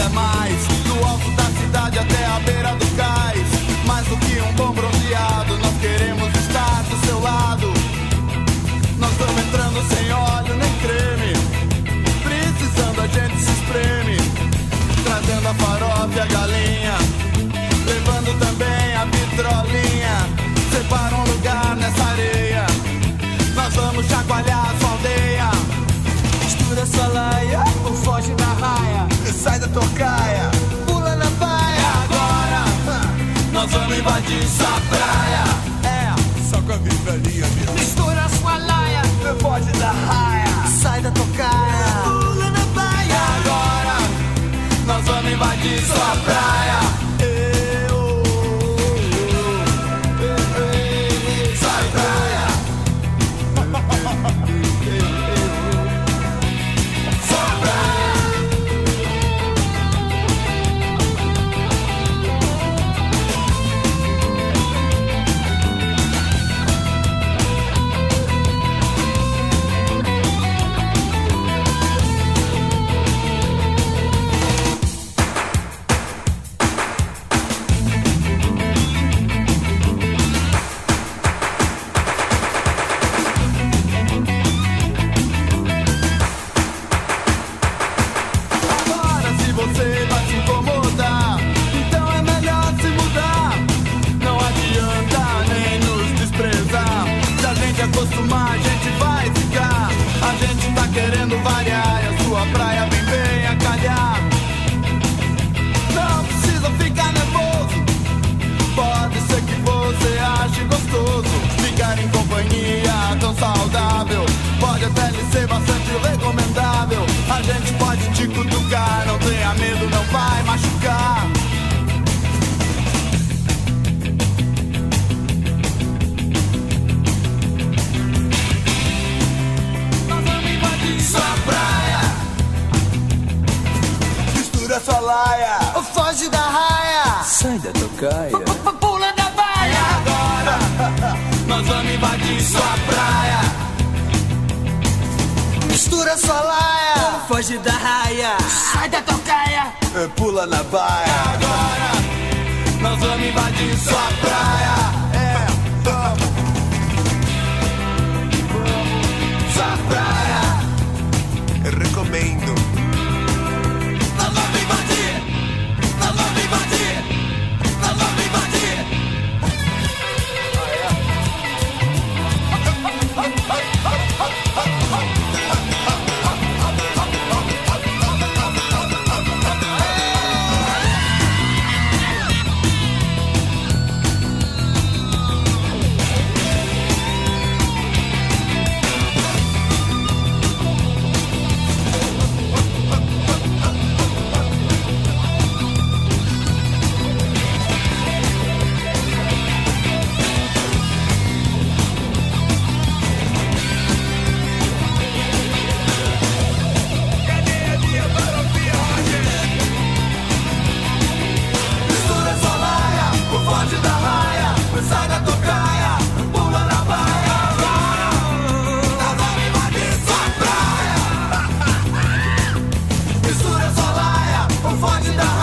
é mais. Do alto da cidade até a beira do cais. Mais do que um bom bronzeado, nós queremos estar do seu lado. Nós estamos entrando sem óleo nem creme. Precisando a gente se espreme. Trazendo a farofa e a galinha. Levando também a vitrolinha. Separa um lugar nessa areia. Nós vamos chacoalhar a sua aldeia. Mistura sua laia, ou foge da raia. Sai da tocaia, pula na baia. Agora, nós vamos invadir sua praia. É, só com a vitrolinha mesmo. Mistura sua laia, foge da raia. Sai da tocaia, pula na baia. Agora, nós vamos invadir sua praia. Foge da raia, sai da tocaia, pula da baia. Agora, nós vamos invadir sua praia. Mistura sua laia, foge da raia, sai da tocaia, pula na baia. Agora, nós vamos invadir sua praia. É, vamos. Sua praia. Eu recomendo. Foge da